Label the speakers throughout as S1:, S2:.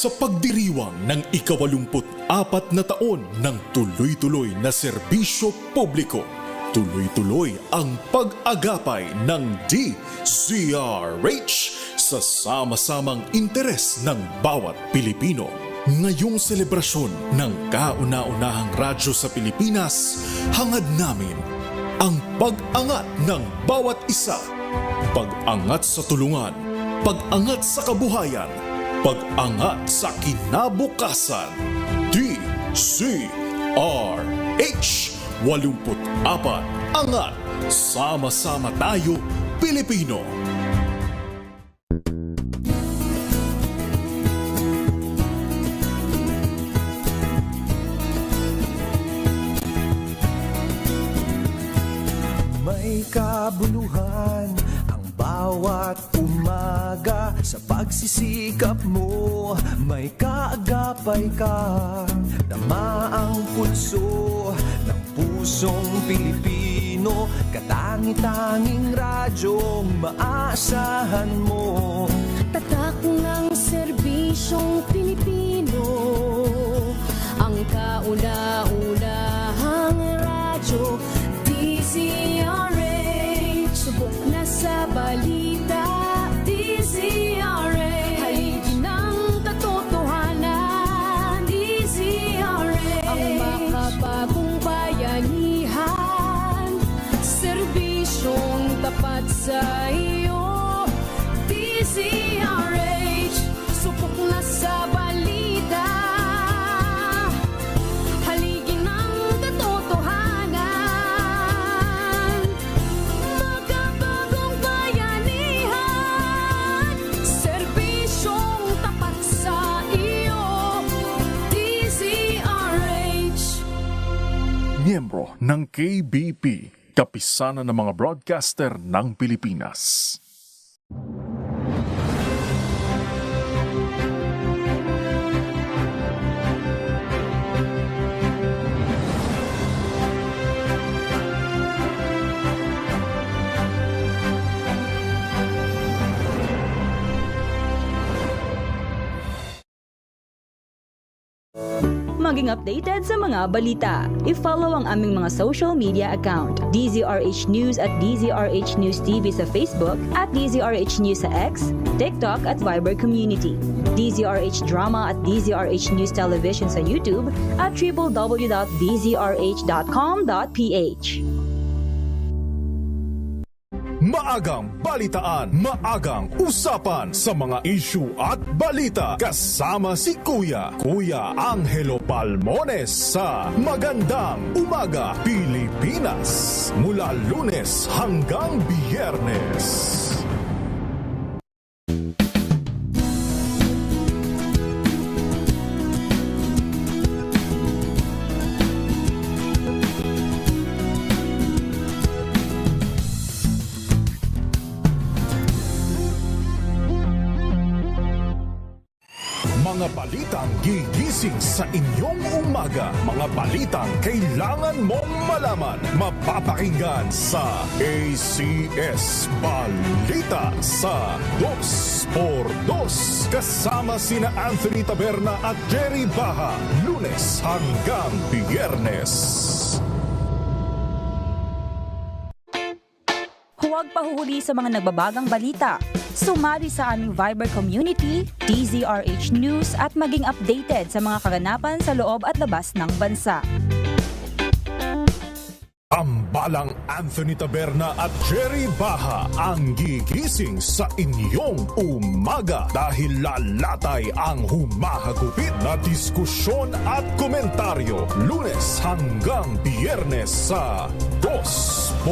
S1: Sa pagdiriwang ng ika-84 na taon ng tuloy-tuloy na serbisyo publiko, tuloy-tuloy ang pag-agapay ng DZRH sa sama-samang interes ng bawat Pilipino. Ngayong selebrasyon ng kauna-unahang radyo sa Pilipinas, hangad namin ang pag-angat ng bawat isa. Pag-angat sa tulungan, pag-angat sa kabuhayan, pag-angat sa kinabukasan. DZRH 84. Angat, sama-sama tayo, Pilipino.
S2: May kabuluhan ang bawat umaga. Sa pagsisikap mo, may kaagapay ka. Tama ang pulso ng pusong Pilipino. Katangi-tanging radyong maaasahan mo.
S3: Tatak ng serbisyong Pilipino, ang kauna-unahang radyo. DZRH, subok na sa balita. DZRH, haligi ng katotohanan. DZRH, ang makabagong bayanihan. Serbisyong tapat sa iyo. DZRH, subok na sa balita. Haligi ng katotohanan. Magkabagong bayanihan. Serbisyong tapat sa iyo. DZRH.
S1: Miyembro ng KBP, kapisanan ng mga broadcaster ng Pilipinas.
S4: Maging updated sa mga balita. I-follow ang aming mga social media account. DZRH News at DZRH News TV sa Facebook, at DZRH News sa X, TikTok at Viber Community. DZRH Drama at DZRH News Television sa YouTube at www.dzrh.com.ph.
S1: Maagang balitaan, maagang usapan sa mga issue at balita. Kasama si Kuya Angelo Palmones sa Magandang Umaga Pilipinas. Mula Lunes hanggang Biyernes. Mga balitang gigising sa inyong umaga. Mga balitang kailangan mong malaman. Mapapakinggan sa ACS Balita sa 2x2. Kasama sina Anthony Taberna at Jerry Baha. Lunes hanggang Biyernes.
S4: Huwag pahuhuli sa mga nagbabagang balita. Sumali sa aming Viber Community, DZRH News at maging updated sa mga kaganapan sa loob at labas ng bansa.
S1: Tambalang Anthony Taberna at Jerry Baha ang gigising sa inyong umaga dahil lalatay ang humahagupit na diskusyon at komentaryo. Lunes hanggang Biyernes sa 2x2.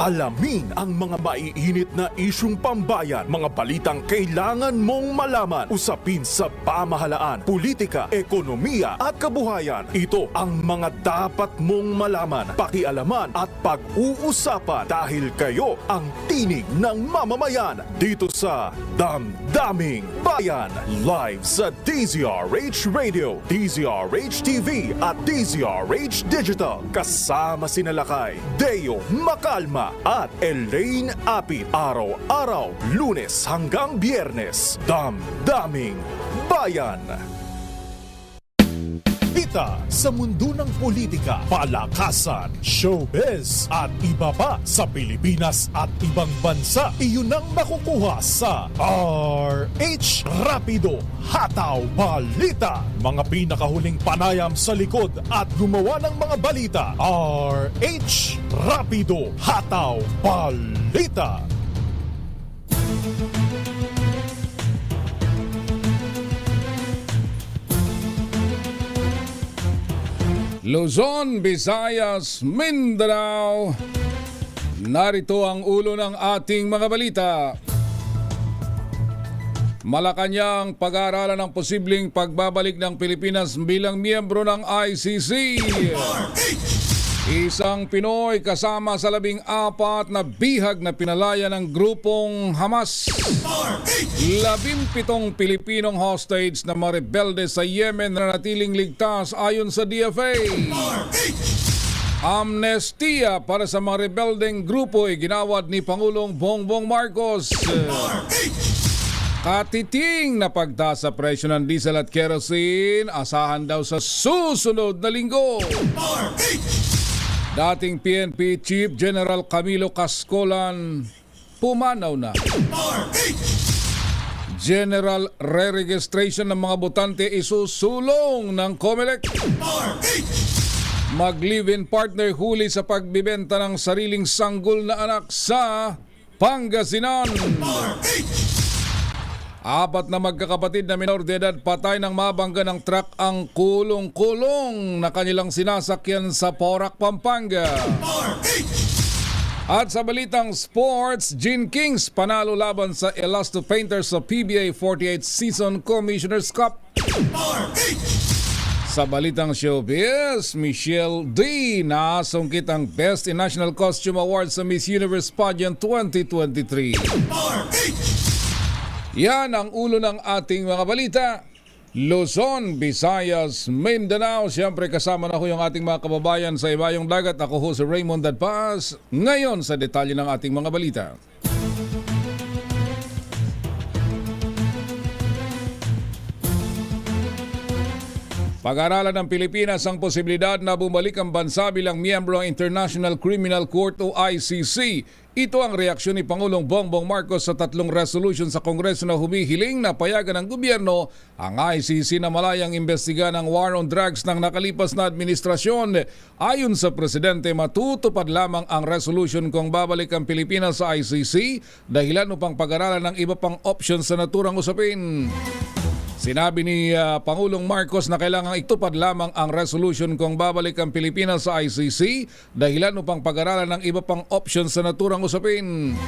S1: Alamin ang mga maiinit na isyung pambayan, mga balitang kailangan mong malaman, usapin sa pamahalaan, politika, ekonomiya at kabuhayan. Ito ang mga dapat mong malaman, pakialaman at pag-uusapan dahil kayo ang tinig ng mamamayan dito sa Damdaming Bayan. Live sa DZRH Radio, DZRH TV at DZRH Digital. Kasama sina Lakay, Deo Macalma at Elaine Apit. Araw-araw, Lunes hanggang Biyernes. Damdaming Bayan. Kita sa mundo ng politika, palakasan, showbiz at iba pa sa Pilipinas at ibang bansa. Iyon ang makukuha sa RH Rapido Hataw Balita. Mga pinakahuling panayam sa likod at gumawa ng mga balita. RH Rapido Hataw Balita.
S5: Luzon, Visayas, Mindanao. Narito ang ulo ng ating mga balita. Malacanang pag-aaralan ng posibleng pagbabalik ng Pilipinas bilang miyembro ng ICC. Isang Pinoy kasama sa 14 na bihag na pinalaya ng grupong Hamas. 17 Pilipinong hostage na mga rebelde sa Yemen na natiling ligtas ayon sa DFA. Amnestia para sa mga rebeldeng grupo ay ginawad ni Pangulong Bongbong Marcos. Katiting na pagtaas sa presyo ng diesel at kerosene, asahan daw sa susunod na linggo. Dating PNP Chief General Camilo Cascolan pumanaw na. General re-registration ng mga botante isusulong ng COMELEC. Mag-live-in partner huli sa pagbibenta ng sariling sanggol na anak sa Pangasinan. 4 na magkakapatid na minor de edad patay ng mabangga ng truck ang kulong-kulong na kanilang sinasakyan sa Porac, Pampanga. At sa balitang sports, Gene Kings panalo laban sa Elasto Painters sa PBA 48th Season Commissioner's Cup. Sa balitang showbiz, Michelle D. nasungkit ang Best in National Costume Award sa Miss Universe Pageant 2023. Yan ang ulo ng ating mga balita. Luzon, Visayas, Mindanao. Siyempre kasama na ko yung ating mga kababayan sa ibayong dagat. Ako ho si Raymond Dadpaz. Ngayon sa detalye ng ating mga balita. Pag-aralan ng Pilipinas ang posibilidad na bumalik ang bansa bilang miyembro ng International Criminal Court o ICC. Ito ang reaksyon ni Pangulong Bongbong Marcos sa 3 resolution sa Kongreso na humihiling na payagan ng gobyerno ang ICC na malayang imbestiga ng war on drugs ng nakalipas na administrasyon. Ayon sa Presidente, matutupad lamang ang resolution kung babalik ang Pilipinas sa ICC dahilan upang pag-aralan ng iba pang options sa naturang usapin. Sinabi ni Pangulong Marcos na kailangang itupad lamang ang resolution kung babalik ang Pilipinas sa ICC dahilan upang pag-aralan ng iba pang options sa naturang usapin.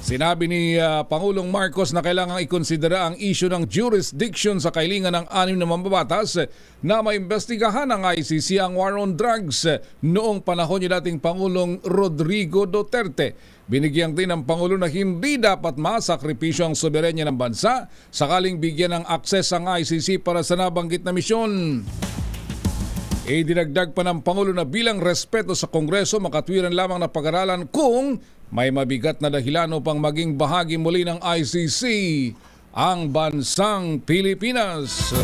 S5: Sinabi ni Pangulong Marcos na kailangang ikonsidera ang issue ng jurisdiction sa kailingan ng 6 na mambabatas na maimbestigahan ng ICC ang war on drugs noong panahon ni dating Pangulong Rodrigo Duterte. Binigyang din ng Pangulo na hindi dapat masakripisyo ang soberenya ng bansa sakaling bigyan ng akses ang ICC para sa nabanggit na misyon. Idinagdag pa ng Pangulo na bilang respeto sa Kongreso, makatwiran lamang na pag-aralan kung may mabigat na dahilan upang maging bahagi muli ng ICC ang bansang Pilipinas.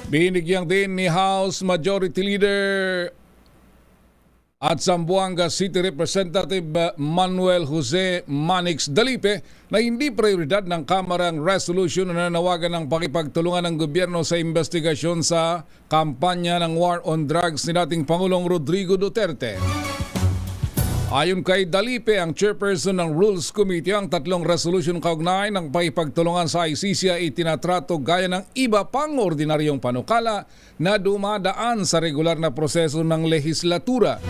S5: Binigyang din ni House Majority Leader at Zamboanga City Representative Manuel Jose Manix Dalipe na hindi prioridad ng Kamara ang resolution na nanawagan ng pakipagtulungan ng gobyerno sa investigasyon sa kampanya ng war on drugs ni dating Pangulong Rodrigo Duterte. Ayon kay Dalipe, ang chairperson ng Rules Committee, ang tatlong resolution kaugnay ng paipagtulungan sa ICC ay itinatrato gaya ng iba pang ordinaryong panukala na dumadaan sa regular na proseso ng lehislatura.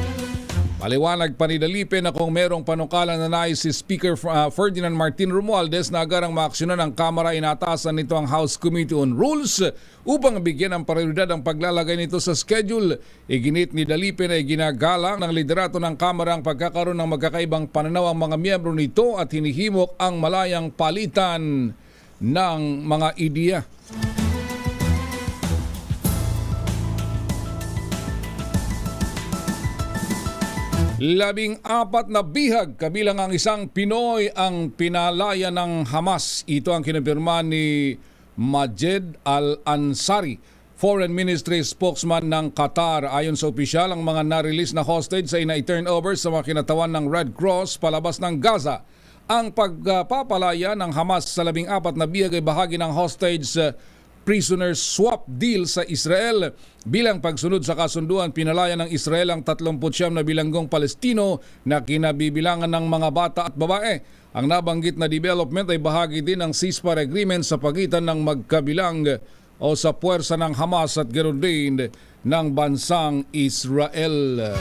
S5: Paliwanag pa ni Dalipe na kung merong panukala na nais si Speaker Ferdinand Martin Romualdez na agarang maaksyonan ng Kamara, inatasan nito ang House Committee on Rules upang bigyan ng prioridad ang paglalagay nito sa schedule. Iginit ni Dalipe na iginagalang ng liderato ng Kamara ang pagkakaroon ng magkakaibang pananaw ang mga miyembro nito at hinihimok ang malayang palitan ng mga ideya. Labing-apat na bihag kabilang ang isang Pinoy ang pinalaya ng Hamas. Ito ang kinumpirma ni Majed Al-Ansari, Foreign Ministry spokesman ng Qatar. Ayon sa opisyal, ang mga na-release na hostage ay na-turn over sa mga kinatawan ng Red Cross palabas ng Gaza. Ang pagpapalaya ng Hamas sa labing-apat na bihag ay bahagi ng hostage prisoner swap deal sa Israel. Bilang pagsunod sa kasunduan, pinalaya ng Israel ang 39 na bilanggong Palestino na kinabibilangan ng mga bata at babae. Ang nabanggit na development ay bahagi din ng ceasefire agreement sa pagitan ng magkabilang o sa puwersa ng Hamas at ganoon din ng bansang Israel.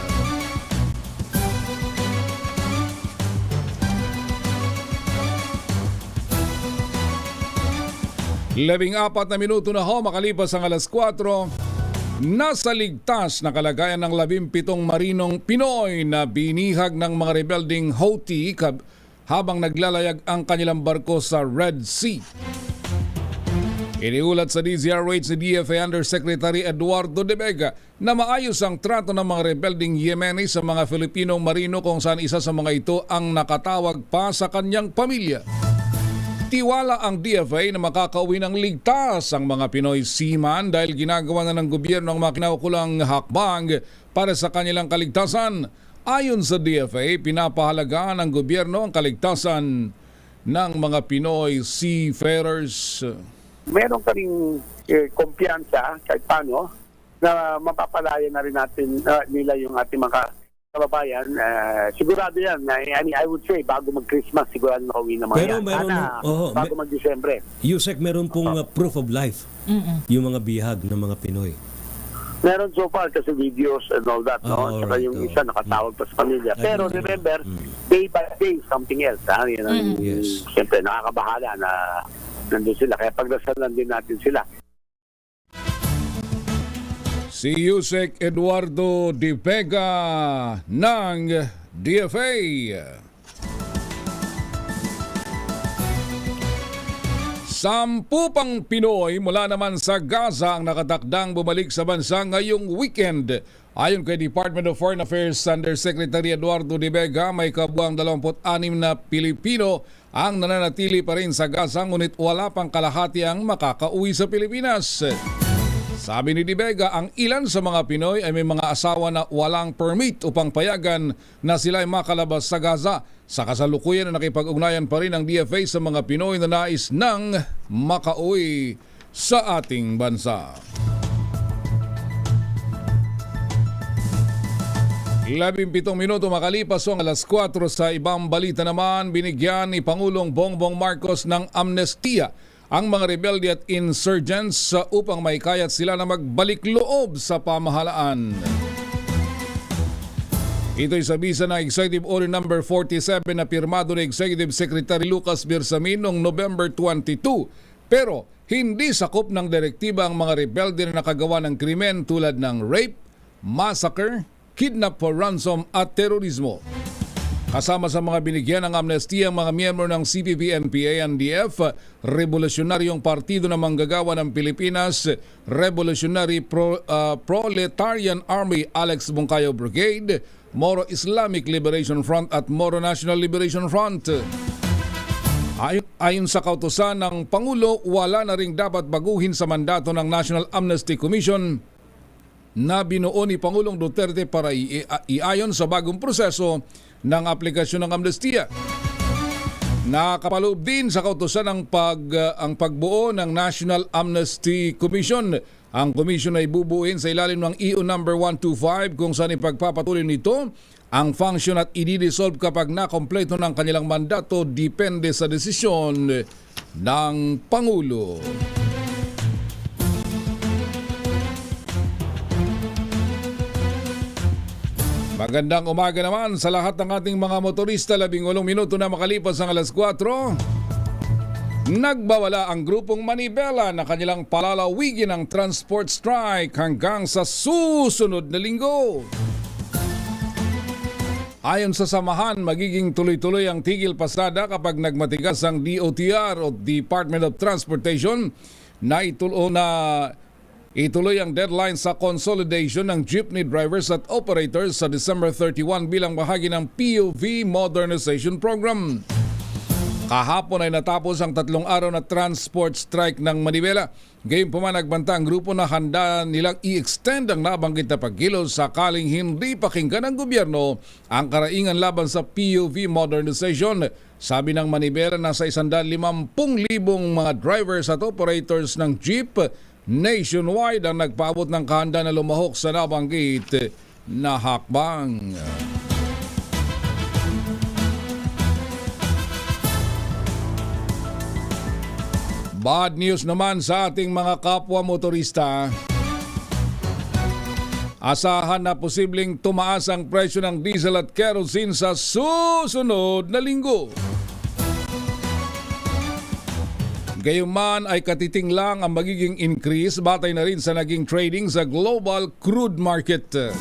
S5: Labing-apat na minuto na ho makalipas ang alas 4. Nasa ligtas na kalagayan ng 17 marinong Pinoy na binihag ng mga rebelding Houthi habang naglalayag ang kanilang barko sa Red Sea. Iniulat sa DZRH ni DFA Undersecretary Eduardo De Vega na maayos ang trato ng mga rebelding Yemeni sa mga Filipinong marino, kung saan isa sa mga ito ang nakatawag pa sa kanyang pamilya. Tiwala ang DFA na makakauwi ng ligtas ang mga Pinoy seaman dahil ginagawa na ng gobyerno ang mga kinaukulang hakbang para sa kanilang kaligtasan. Ayon sa DFA, pinapahalagaan ng gobyerno ang kaligtasan ng mga Pinoy seafarers.
S6: Meron kaming kumpiyansa kahit paano na mapapalaya na rin natin nila yung ating mga kababayan. Sigurado yan. I would say, bago mag-Christmas, sigurado na uwi na mga
S7: Pero
S6: yan.
S7: meron,
S6: Bago mag-Disyembre.
S7: Yusek, meron pong proof of life. Yung mga bihag ng mga Pinoy.
S6: Meron so far kasi videos and all that, no? Saka
S7: alright,
S6: yung isa nakatawag pa sa pamilya. Pero remember,
S7: Mm.
S6: day by day, something else. Yan ang,
S7: Yes.
S6: siyempre, nakakabahala na nandun sila. Kaya pagdasalan din natin sila.
S5: Si Yusek Eduardo De Vega ng DFA. Sampu pang Pinoy mula naman sa Gaza ang nakatakdang bumalik sa bansa ngayong weekend. Ayon kay Department of Foreign Affairs Undersecretary Eduardo De Vega, may kabuang 26 na Pilipino ang nananatili pa rin sa Gaza, ngunit wala pang kalahati ang makakauwi sa Pilipinas. Sabi ni De Vega, ang ilan sa mga Pinoy ay may mga asawa na walang permit upang payagan na sila ay makalabas sa Gaza. Sa kasalukuyan na nakipag-ugnayan pa rin ang DFA sa mga Pinoy na nais nang makauwi sa ating bansa. 17 minuto makalipas ang alas 4. Sa ibang balita naman, binigyan ni Pangulong Bongbong Marcos ng amnestia ang mga rebelde at insurgents upang maikayat sila na magbalik loob sa pamahalaan. Ito'y sa bisa ng Executive Order No. 47 na pirmado ni Executive Secretary Lucas Bersamin noong November 22. Pero hindi sakop ng direktiba ang mga rebelde na nakagawa ng krimen tulad ng rape, massacre, kidnap for ransom at terorismo. Kasama sa mga binigyan ng amnestia ang mga miyembro ng CPP-NPA-NDF, Revolusyonaryong Partido na Manggagawa ng Pilipinas, Revolutionary Proletarian Army Alex Bungkayo Brigade, Moro Islamic Liberation Front at Moro National Liberation Front. Ayon sa kautusan ng Pangulo, wala na ring dapat baguhin sa mandato ng National Amnesty Commission na binuo ni Pangulong Duterte para iayon sa bagong proseso ng aplikasyon ng amnestia. Nakapaloob din sa kautusan ang pagbuo ng National Amnesty Commission. Ang komisyon ay bubuuin sa ilalim ng EO number 125 kung saan ipagpapatuloy nito ang function at i-dissolve kapag nakompleto ng kanilang mandato depende sa desisyon ng Pangulo. Magandang umaga naman sa lahat ng ating mga motorista. 18 minuto na makalipas ang alas 4. Nagbawala ang grupong Manibela na kanilang palalawigin ang transport strike hanggang sa susunod na linggo. Ayon sa samahan, magiging tuloy-tuloy ang tigil pasada kapag nagmatigas ang DOTR o Department of Transportation na ituloy ang deadline sa consolidation ng jeepney drivers at operators sa December 31 bilang bahagi ng POV Modernization Program. Kahapon ay natapos ang 3 araw na transport strike ng Manibela. Gayunpaman nagbanta ang grupo na handa nilang i-extend ang nabanggit na pagkilos sakaling hindi pakinggan ng gobyerno ang karaingan laban sa POV modernization. Sabi ng Manibela na sa 150,000 mga drivers at operators ng jeep nationwide ang nagpaabot ng kahanda na lumahok sa nabanggit na hakbang. Bad news naman sa ating mga kapwa motorista. Asahan na posibleng tumaas ang presyo ng diesel at kerosene sa susunod na linggo. Gayunman ay katiting lang ang magiging increase batay na rin sa naging trading sa global crude market.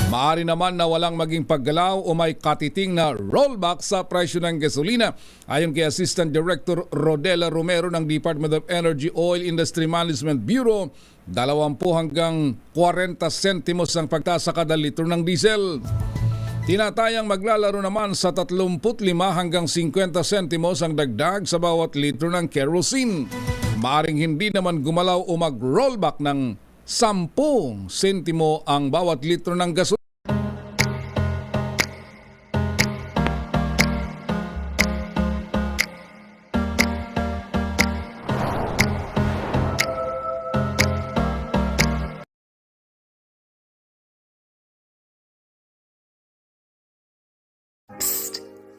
S5: Maaari naman na walang maging paggalaw o may katiting na rollback sa presyo ng gasolina. Ayon kay Assistant Director Rodela Romero ng Department of Energy Oil Industry Management Bureau, 20 hanggang 40 sentimos ang pagtaas sa kada litro ng diesel. Tinatayang maglalaro naman sa 35 hanggang 50 sentimos ang dagdag sa bawat litro ng kerosene. Maaring hindi naman gumalaw o mag-rollback ng 10 sentimo ang bawat litro ng gasolina.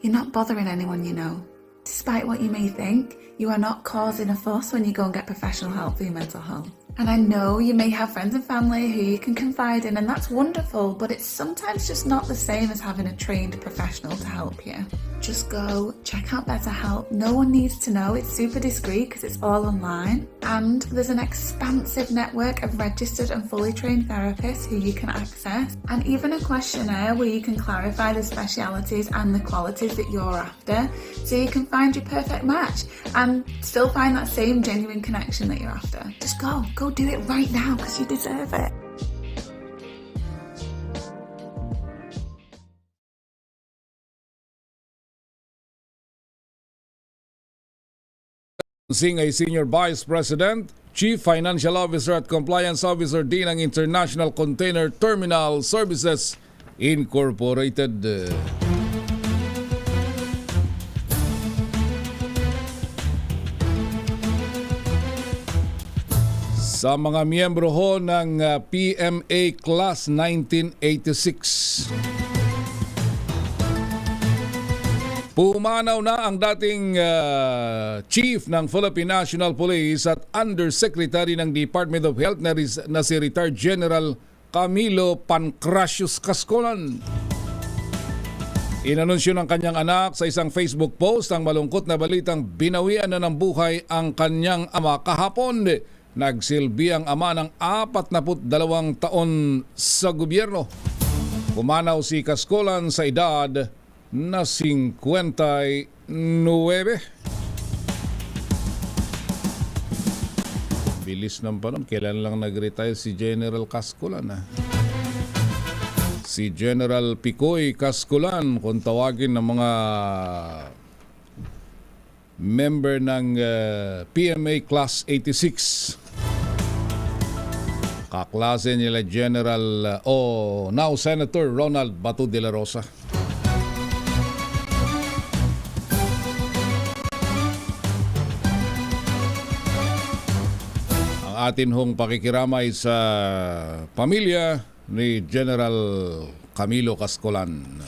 S8: You're not bothering anyone you know. Despite what you may think, you are not causing a fuss when you go and get professional help for your mental health. And I know you may have friends and family who you can confide in, and that's wonderful, but it's sometimes just not the same as having a trained professional to help you. Just go, check out BetterHelp. No one needs to know. It's super discreet because it's all online. And there's an expansive network of registered and fully trained therapists who you can access. And even a questionnaire where you can clarify the specialities and the qualities that you're after so you can find your perfect match and still find that same genuine connection that you're after. Just go do it right now because you deserve it.
S5: Sing ay Senior Vice President, Chief Financial Officer at Compliance Officer din ng International Container Terminal Services Incorporated. Sa mga miyembro ho ng PMA Class 1986. Pumanaw na ang dating Chief ng Philippine National Police at Undersecretary ng Department of Health na si Retired General Camilo Pancrasius Cascolan. Inanunsyo ng kanyang anak sa isang Facebook post ang malungkot na balitang binawian na ng buhay ang kanyang ama kahapon. Nagsilbi ang ama ng 42 taon sa gobyerno. Pumanaw si Cascolan sa edad na 59. Bilis ng panahon. Kailan lang nag-retire si General Cascolan? Si General Picoy Cascolan, kung tawagin ng mga member ng PMA Class 86. Kaklase nila General now Senator Ronald Bato de la Rosa. Ang atin hong pakikiramay sa pamilya ni General Camilo Cascolan.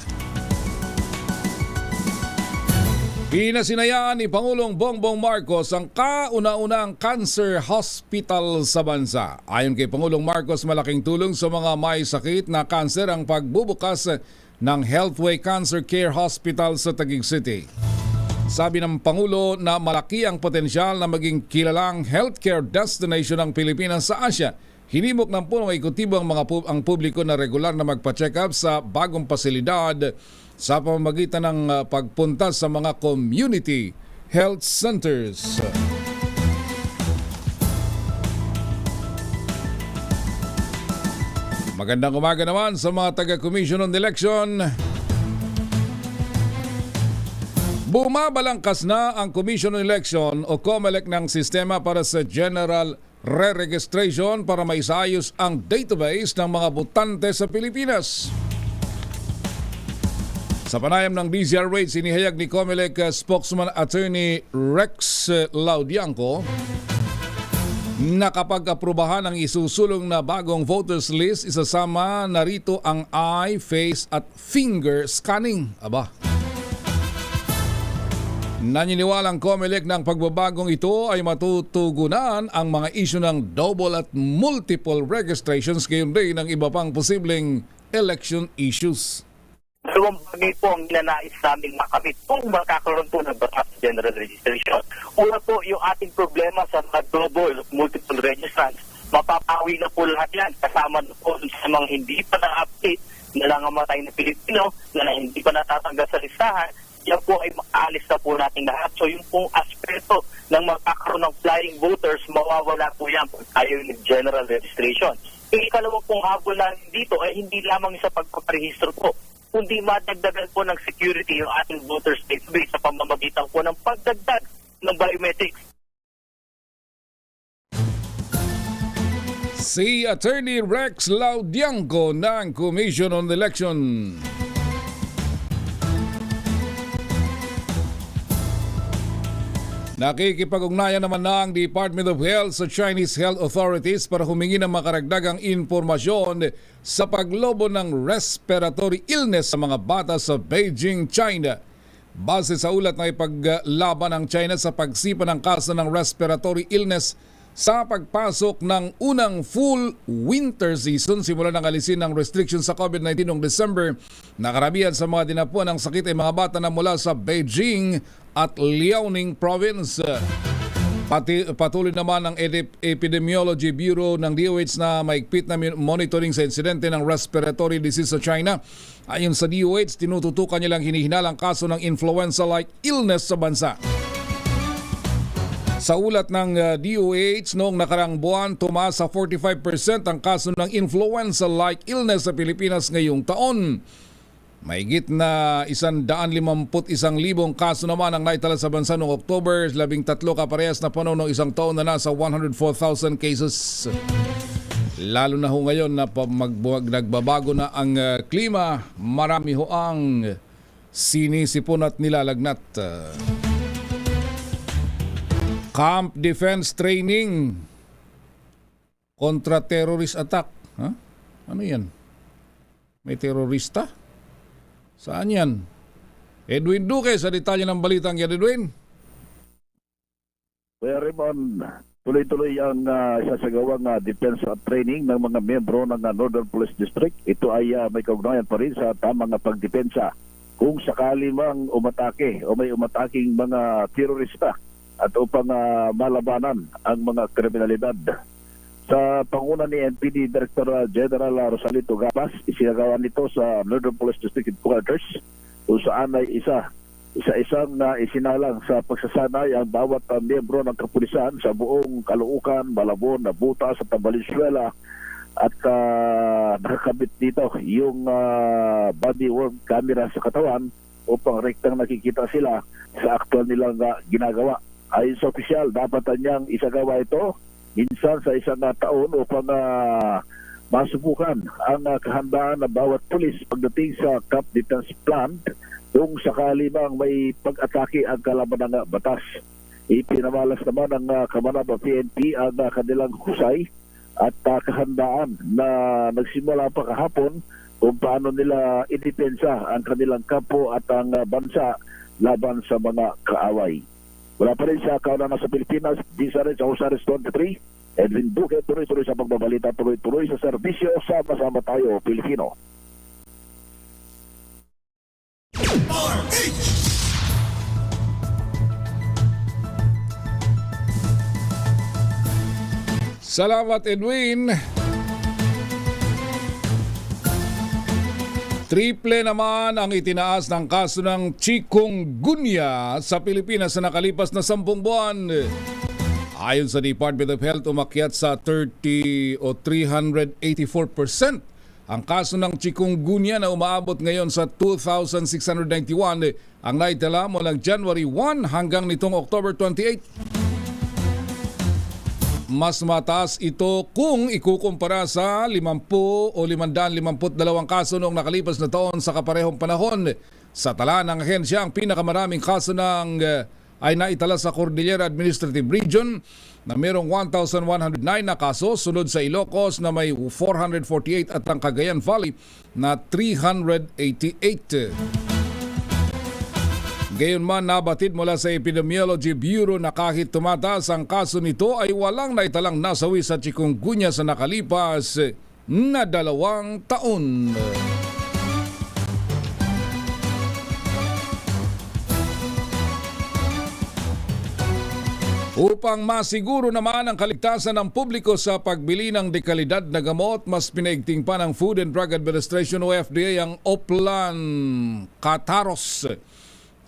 S5: Pinasinayaan ni Pangulong Bongbong Marcos ang kauna-unang cancer hospital sa bansa. Ayon kay Pangulong Marcos, malaking tulong sa mga may sakit na cancer ang pagbubukas ng Healthway Cancer Care Hospital sa Taguig City. Sabi ng Pangulo na malaki ang potensyal na maging kilalang healthcare destination ng Pilipinas sa Asia. Hinimok ng punong ekutibo ang publiko na regular na magpa-check up sa bagong pasilidad sa pamamagitan ng pagpunta sa mga community health centers. Magandang umaga naman sa mga taga-Commission on Election. Bumabalangkas na ang Commission on Election o COMELEC ng sistema para sa General Re-registration para maisayos ang database ng mga botante sa Pilipinas. Sa panayam ng DZRH, inihayag ni COMELEC spokesman Attorney Rex Laudianco na kapag aprubahan ang isusulong na bagong voters list, isasama na rito ang eye, face at finger scanning. Aba. Naniniwalang COMELEC ng pagbabagong ito ay matutugunan ang mga isyu ng double at multiple registrations gayon din ng iba pang posibleng election issues.
S9: Dalawang bagay po ang ninanais namin makamit kung magkakaroon po ng batas general registration. Una po, yung ating problema sa mga double multiple registrants, mapapawi na po lahat yan. Kasama na po sa mga hindi pa na-update na nangamatay na Pilipino, na hindi pa natatanggal sa listahan, yan po ay maalis na po natin lahat. So yung pong aspeto ng magkakaroon ng flying voters, mawawala po yan kung tayo yung general registration. Yung ikalawa pong habol natin dito ay hindi lamang sa pagpaparehistro po, kundi madagdagan po ng security yung ating voters database sa pamamagitan po ng pagdagdag ng biometrics.
S5: Si Attorney Rex Laudianco ng Commission on Election. Nakikipag-ugnayan naman na ang Department of Health sa Chinese health authorities para humingi ng makaragdagang impormasyon sa paglobo ng respiratory illness sa mga bata sa Beijing, China. Base sa ulat na ipaglaban ng China sa pagsipa ng kaso ng respiratory illness sa pagpasok ng unang full winter season simula ng alisin ng restrictions sa COVID-19 noong December, nakaramihan sa mga dinapuan ng sakit ay mga bata na mula sa Beijing at Liaoning Province. Patuloy naman ang Epidemiology Bureau ng DOH na maigpit na monitoring sa insidente ng respiratory disease sa China. Ayon sa DOH, tinututukan nilang hinihinalang kaso ng influenza-like illness sa bansa. Sa ulat ng DOH, noong nakarang buwan, tumaas sa 45% ang kaso ng influenza-like illness sa Pilipinas ngayong taon. Mahigit na 151,000 kaso naman ang naitala sa bansa noong October, 13 kaparehas na panahon ng isang taon na nasa 104,000 cases. Lalo na ho ngayon na nagbabago na ang klima, marami ho ang sinisipon at nilalagnat. Camp Defense Training kontra terrorist attack. Ha? Ano yan? May terorista? Saan yan? Edwin Duque sa detalye ng balitang yan, Edwin.
S10: Kuya Raymond, tuloy-tuloy ang sasagawang defense at training ng mga miyembro ng Northern Police District. Ito ay may kaugnayan pa rin sa tamang pagdepensa kung sakali mang umatake o may umataking mga terorista at upang malabanan ang mga kriminalidad. Sa panguna ni NPD Director General Rosalito Gapas, isinagawa nito sa Northern Police District Headquarters kung saan ay isa-isang isinalang sa pagsasanay ang bawat miyembro ng kapulisan sa buong Caloocan, Malabon, Butas at Valenzuela at nakakabit dito yung body worn camera sa katawan upang rektang nakikita sila sa aktual nilang ginagawa. Ayon sa opisyal, dapat niyang isagawa ito minsan sa isang taon upang masubukan ang kahandaan ng bawat pulis pagdating sa Camp Defense Plan kung sakali mang may pag-atake ang kalaban ng batas. Ipinamalas naman ng Kamanaba PNP ang kanilang husay at kahandaan na nagsimula pa kahapon kung paano nila idepensa ang kanilang kampo at ang bansa laban sa mga kaaway. Wala pa rin sa kauna sa Pilipinas, di sa rin sa Osares 23, Edwin Duque, tuloy-tuloy sa pagbabalita, tuloy-tuloy sa serbisyo, sama-sama tayo, Pilipino.
S5: Salamat, Edwin. Triple naman ang itinaas ng kaso ng chikungunya sa Pilipinas sa nakalipas na 10 buwan. Ayon sa Department of Health, umakyat sa 384% ang kaso ng chikungunya na umaabot ngayon sa 2,691 ang naitala mula January 1 hanggang nitong October 28. Mas mataas ito kung ikukumpara sa 50 o 552 kaso noong nakalipas na taon sa kaparehong panahon. Sa tala ng ahensya, ang pinakamaraming kaso ay naitala sa Cordillera Administrative Region na mayroong 1,109 na kaso, sunod sa Ilocos na may 448 at ang Cagayan Valley na 388. Gayunman, nabatid mula sa Epidemiology Bureau na kahit tumataas ang kaso nito ay walang naitalang nasawi sa chikungunya sa nakalipas na 2 taon. Upang masiguro naman ang kaligtasan ng publiko sa pagbili ng dekalidad na gamot, mas pinaigting pa ng Food and Drug Administration o FDA ang Oplan Kataros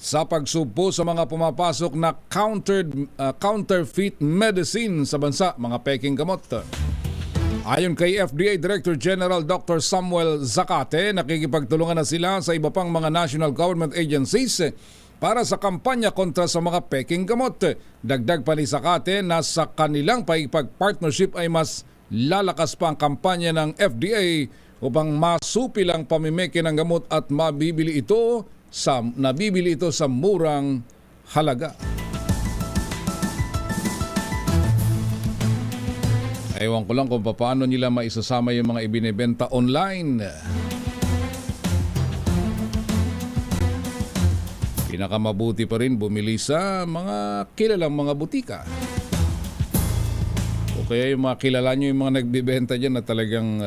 S5: sa pagsugpo sa mga pumapasok na counterfeit medicine sa bansa, mga peking gamot. Ayon kay FDA Director General Dr. Samuel Zacate, nakikipagtulungan na sila sa iba pang mga national government agencies para sa kampanya kontra sa mga peking gamot. Dagdag pa ni Zacate na sa kanilang paikipag-partnership ay mas lalakas pa ang kampanya ng FDA upang masupil ang pamimeke ng gamot at nabibili ito sa murang halaga. Ewan ko lang kung paano nila maisasama yung mga ibinebenta online. Pinakamabuti pa rin bumili sa mga kilalang mga butika. O kaya yung mga kilala nyo, yung mga nagbibenta dyan na talagang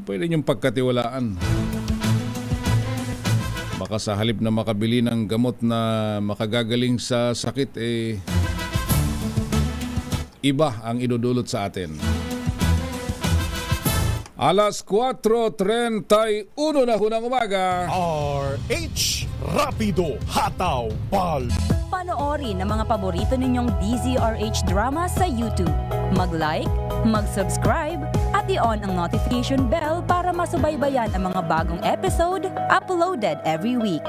S5: pwede nyong pagkatiwalaan. Baka sa halip na makabili ng gamot na makagagaling sa sakit, iba ang idudulot sa atin. Alas 4:31 na ng umaga.
S1: RH Rapido Hataw Bal.
S4: Panoorin ang mga paborito ninyong DZRH drama sa YouTube. Mag-like, mag-subscribe, at i-on ang notification bell para masubaybayan ang mga bagong episode uploaded every week.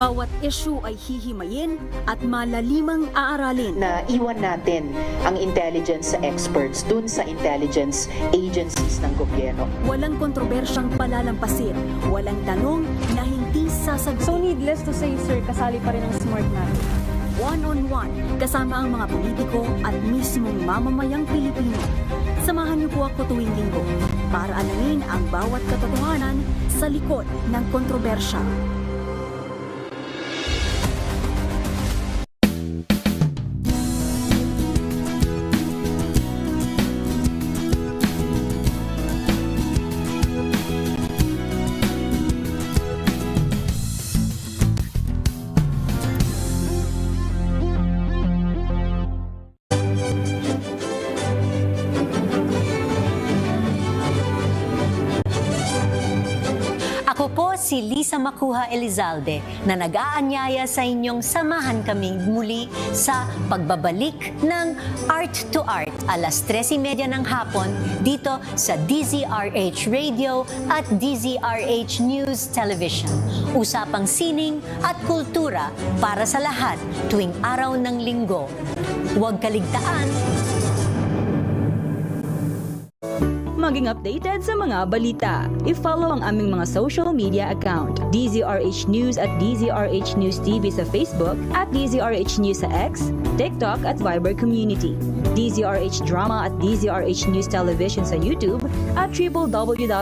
S3: Bawat issue ay hihimayin at malalimang aaralin.
S11: Na iwan natin ang intelligence sa experts dun sa intelligence agencies ng gobyerno.
S3: Walang kontrobersyang palalampasin. Walang tanong na hindi sasagutin.
S12: So needless to say, sir, kasali pa rin ang smart natin.
S3: One-on-one kasama ang mga politiko at mismong mamamayang Pilipino. Samahan niyo po ako tuwing linggo para alamin ang bawat katotohanan sa likod ng kontrobersya.
S13: Ako po si Lisa Macuja Elizalde na nag-aanyaya sa inyong samahan kaming muli sa pagbabalik ng Art to Art alas 3:30 ng hapon dito sa DZRH Radio at DZRH News Television. Usapang sining at kultura para sa lahat tuwing araw ng linggo. Huwag kaligtaan.
S4: maging updated sa mga balita. I-follow ang aming mga social media account, DZRH News at DZRH News TV sa Facebook, at DZRH News sa X, TikTok at Viber Community, DZRH Drama at DZRH News Television sa YouTube, at www.dzrh.com.ph.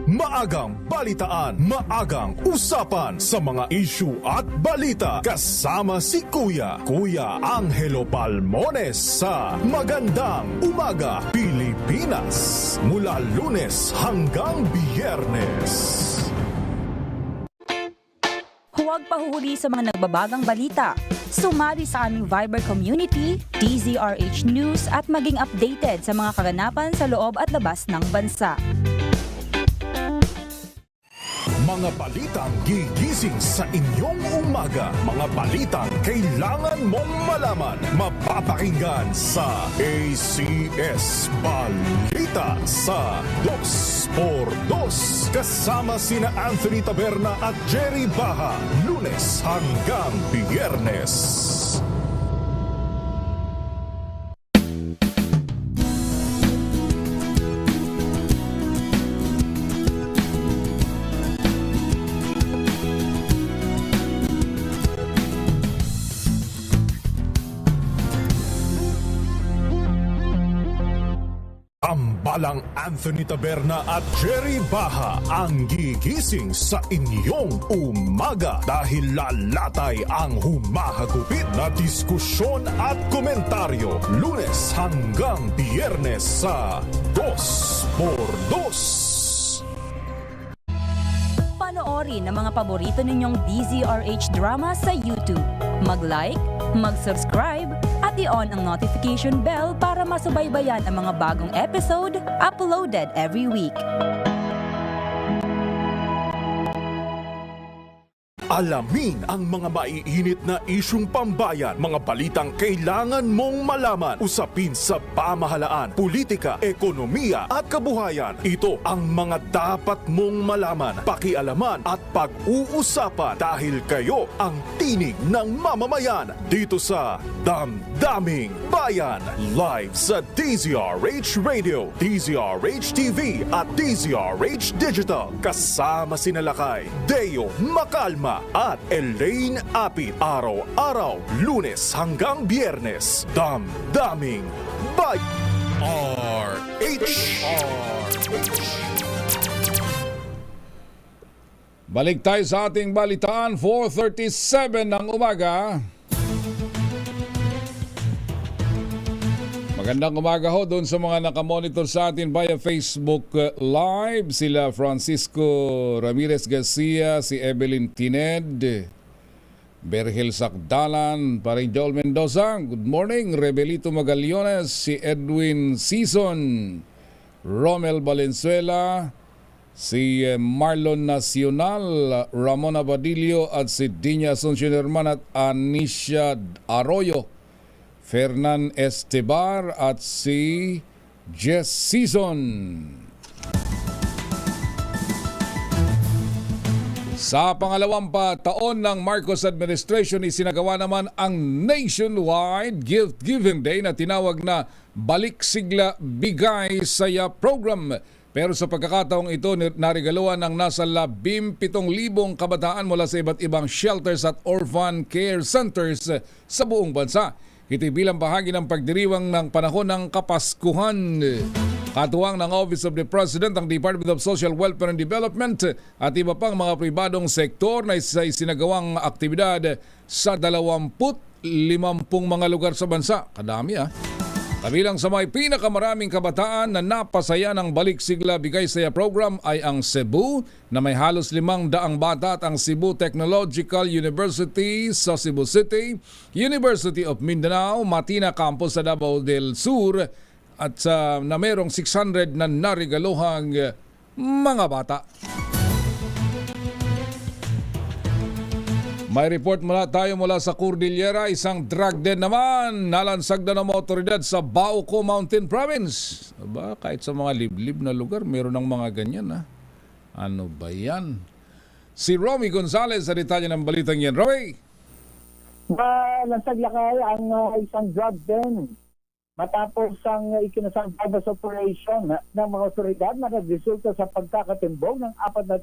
S1: Maagang balitaan, maagang usapan sa mga issue at balita. Kasama si Kuya Angelo Palmones sa Magandang Umaga Pilipinas. Mula Lunes hanggang Biyernes.
S4: Huwag pahuhuli sa mga nagbabagang balita. Sumali sa aming Viber Community, DZRH News at maging updated sa mga kaganapan sa loob at labas ng bansa.
S1: Mga balitang gigising sa inyong umaga. Mga balitang kailangan mong malaman. Mapapakinggan sa ACS Balita sa 2x2. Kasama sina Anthony Taberna at Jerry Baha. Lunes hanggang Biyernes. Tambalang Anthony Taberna at Jerry Baha ang gigising sa inyong umaga dahil lalatay ang humahagupit na diskusyon at komentaryo. Lunes hanggang Biyernes sa 2x2.
S4: Panoorin ang mga paborito ninyong DZRH drama sa YouTube. Mag-like, mag-subscribe, at i-on ang notification bell para masubaybayan ang mga bagong episode uploaded every week.
S1: Alamin ang mga maiinit na isyung pambayan, mga balitang kailangan mong malaman, usapin sa pamahalaan, politika, ekonomiya at kabuhayan. Ito ang mga dapat mong malaman, pakialaman at pag-uusapan dahil kayo ang tinig ng mamamayan dito sa Damdaming Bayan. Live sa DZRH Radio, DZRH TV at DZRH Digital. Kasama sina Lakay, Deo Macalma at Elaine Apit. Araw-araw, Lunes hanggang Biyernes. Damdaming Bayan. RH.
S5: Balik tayo sa ating balitaan, 4:37 ng umaga. Magandang umaga ho doon sa mga nakamonitor sa atin via Facebook Live. Sila Francisco Ramirez Garcia, si Evelyn Tined, Berhel Sakdalan, paring Joel Mendoza. Good morning. Rebelito Magallones, si Edwin Season, Romel Valenzuela, si Marlon Nacional, Ramon Abadillo at si Dinya Asuncion Herman at Anisha Arroyo, Fernan Estebar at si Jess Season. Sa pangalawang taon ng Marcos administration, isinagawa naman ang nationwide gift-giving day na tinawag na Balik Sigla Bigay Saya Program. Pero sa pagkakataong ito, narigaluhan ng nasa 17,000 kabataan mula sa iba't ibang shelters at orphan care centers sa buong bansa. Ito'y bilang bahagi ng pagdiriwang ng panahon ng Kapaskuhan. Katuwang ng Office of the President, ang Department of Social Welfare and Development at iba pang mga pribadong sektor na isinagawang aktibidad sa 50 mga lugar sa bansa. Kadami Kabilang sa may pinakamaraming kabataan na napasaya ng Balik Sigla Bigay Saya program ay ang Cebu na may halos 500 bata at ang Cebu Technological University sa Cebu City, University of Mindanao, Matina Campus sa Davao del Sur at na merong 600 na narigaluhang mga bata. May report tayo mula sa Cordillera, isang drug den naman nalansag na ng mga otoridad sa Bauco Mountain Province. Aba, kahit sa mga liblib na lugar, meron ng mga ganyan. Ha? Ano ba yan? Si Romy Gonzalez sa detalye ng balitang yan. Romy!
S14: Nalansag lakay ang isang drug den matapos ang ikinasang bypass operation ng mga otoridad na nagresulta sa pagkakatimbog ng 4 na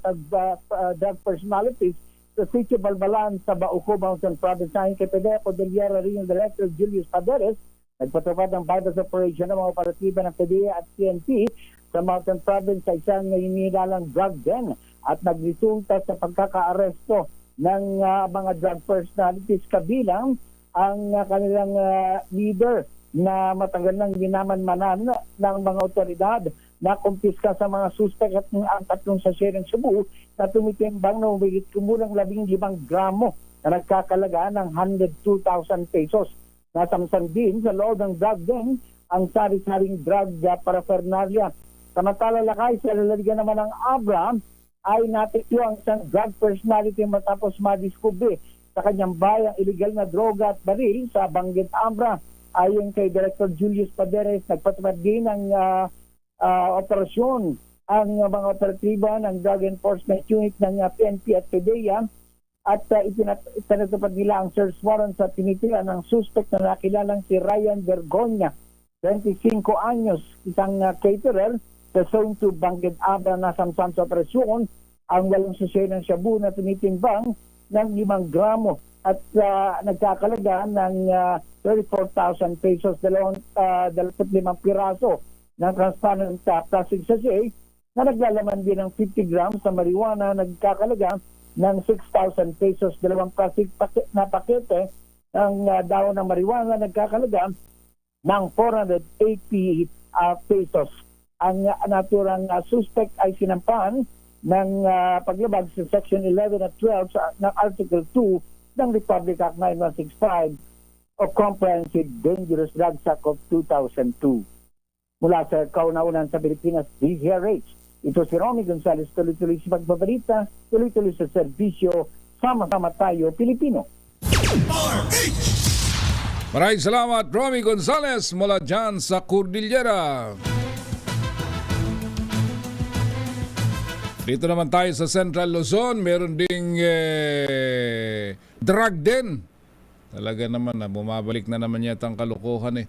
S14: drug personalities sa Sitio Balbalan sa Bauco Mountain Province. Ayon kay PDEA Cordillera Regional Director Julius Paderes, nagpatupad ng bypass operation ng mga operatiba ng PDEA at PNP sa Mountain Province sa isang hinihilalang drug den at nagresulta sa pagkakaaresto ng mga drug personalities kabilang ang kanilang leader na matagal nang minamanmanan ng mga otoridad na kumpiska sa mga suspect at ang 3 sachet ng Cebu na tumitimbang na umigit kumulang 15 gramo na nagkakalaga ng 102,000 pesos. Nasamsam din sa loob ng drug den ang sari-saring drug paraphernalia. Samantala lakay sa lalagyan naman ng Abra ay natikyo ang isang drug personality matapos madiskubre sa kanyang bayang illegal na droga at baril sa Banggit Abra. Ayon kay Director Julius Paderes, nagpatupad din ng operasyon ang mga operatiba ng Drug Enforcement Unit ng PNP at PDEA at itinatupad nila ang search warrant sa tinitira ng suspect na nakilalang si Ryan Vergonia, 25 anyos, isang caterer sa Zone 2 Banggit Abra na samsam sa operasyon ang 8 sachet ng shabu na tinitimbang ng 5 gramo at nagkakalaga ng 34,000 pesos, 25 piraso ng transparent plastic sachet na naglalaman din ng 50 grams sa marijuana nagkakalaga ng 6,000 pesos, 2 plastic na pakete ng dahon ng marijuana nagkakalaga ng 480 pesos. Ang naturang suspect ay sinampahan ng paglabag sa Section 11 at 12 ng Article 2 ng Republic Act 9165 of Comprehensive Dangerous Drugs Act of 2002. Mula sa kauna-unan sa Pilipinas, DZRH. Ito si Romy Gonzalez, tuloy-tuloy sa pagbabalita, tuloy-tuloy sa serbisyo, sama-sama tayo, Pilipino.
S5: Maraming salamat, Romy Gonzalez, mula dyan sa Cordillera. Dito naman tayo sa Central Luzon, meron ding drug den. Talaga naman, bumabalik na naman yata ang kalokohan.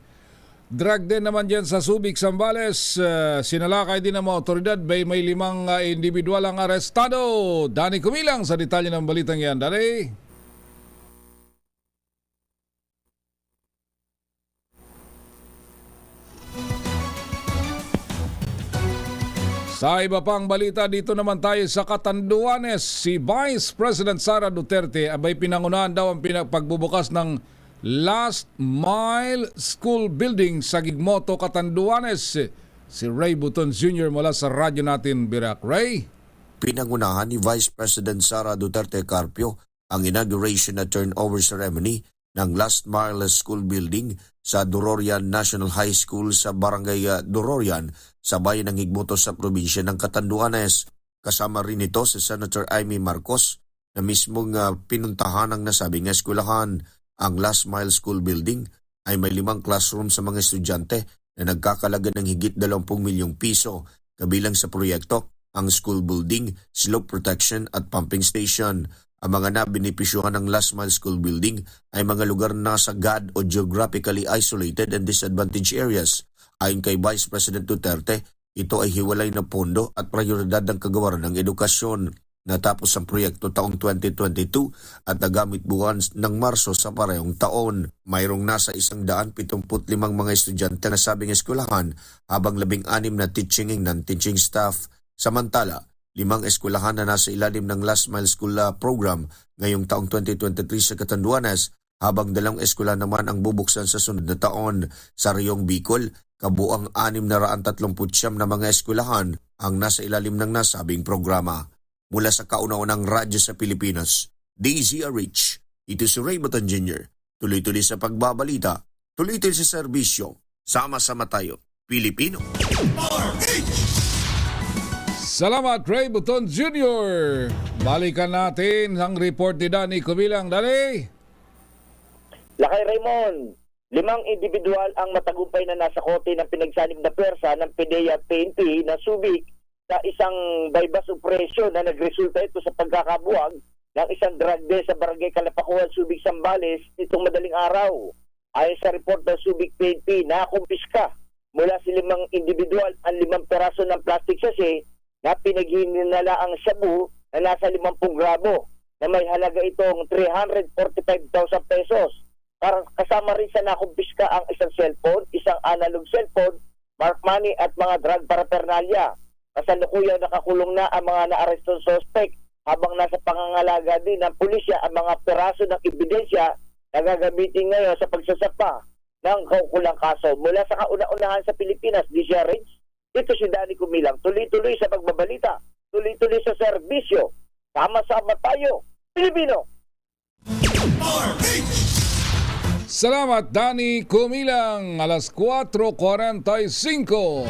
S5: Drug den naman dyan sa Subic, Zambales. Sinalakay din ng mga otoridad. May 5 individual ang arestado. Dani Kumilang sa detalye ng balitang yan. Dani? Sa iba pang balita, dito naman tayo sa Catanduanes. Si Vice President Sara Duterte abay pinangunahan daw ang pagbubukas ng Last Mile School Building sa Gigmoto, Catanduanes. Si Ray Buton Jr. mula sa radyo natin, Birak. Ray?
S15: Pinangunahan ni Vice President Sara Duterte Carpio ang inauguration at turnover ceremony ng Last Mile School Building sa Dororian National High School sa Barangay Dororian sa bayan ng Higmoto sa probinsya ng Catanduanes. Kasama rin ito si Senator Amy Marcos na mismong pinuntahan ang nasabing eskwelahan. Ang Last Mile School Building ay may 5 classroom sa mga estudyante na nagkakalaga ng higit 20 milyong piso. Kabilang sa proyekto ang school building, slope protection at pumping station. Ang mga nabinipisyuhan ng Last Mile School Building ay mga lugar na sagad o geographically isolated and disadvantaged areas. Ayon kay Vice President Duterte, ito ay hiwalay na pondo at prioridad ng kagawaran ng edukasyon. Natapos ang proyekto taong 2022 at nagamit buwan ng Marso sa parehong taon. Mayroong nasa 175 mga estudyante na sabing eskwelahan habang 16 na teaching and non-teaching staff. Samantala, 5 eskwelahan na nasa ilalim ng Last Mile School program ngayong taong 2023 sa Catanduanes habang 2 eskwela naman ang bubuksan sa sunod na taon. Sa Rayong Bicol, kabuang 639 na mga eskwelahan ang nasa ilalim ng nasabing programa. Mula sa kauna-unang radyo sa Pilipinas, DZRH, ito si Ray Botan Jr. Tuloy-tuloy sa pagbabalita, tuloy-tuloy sa serbisyo. Sama-sama tayo, Pilipino.
S5: Salamat, Ray Buton Jr. Balikan natin ang report ni Danny Kubilang. Dali!
S9: Lakay Raymond, 5 individual ang matagumpay na nasa kote ng pinagsanib na pwersa ng PDEA-PNP na Subic sa isang bypass operation na nagresulta ito sa pagkakabuwag ng isang drug den sa Barangay Kalapakuan, Subic, Zambales itong madaling araw. Ayon sa report ng Subic PNP, nakumpiska mula sa 5 individual ang 5 peraso ng plastic sachet na pinaghinala ang shabu na nasa 50 gramo na may halaga itong 345,000 pesos. Para kasama rin sa nakumpiska ang isang cellphone, isang analog cellphone, mark money at mga drug paraphernalia. Kasalukuyan nakakulong na ang mga naarestong suspect habang nasa pangangalaga din ng pulisya ang mga peraso ng ebidensya na gagamitin ngayon sa pagsasapa ng kaukulang kaso. Mula sa kauna-unahan sa Pilipinas, DZRH, ito si Danny Kumilang. Tuloy-tuloy sa pagbabalita, tuloy-tuloy sa serbisyo. Sama-sama tayo, Pilipino!
S5: Salamat, Danny Kumilang. Alas 4:45.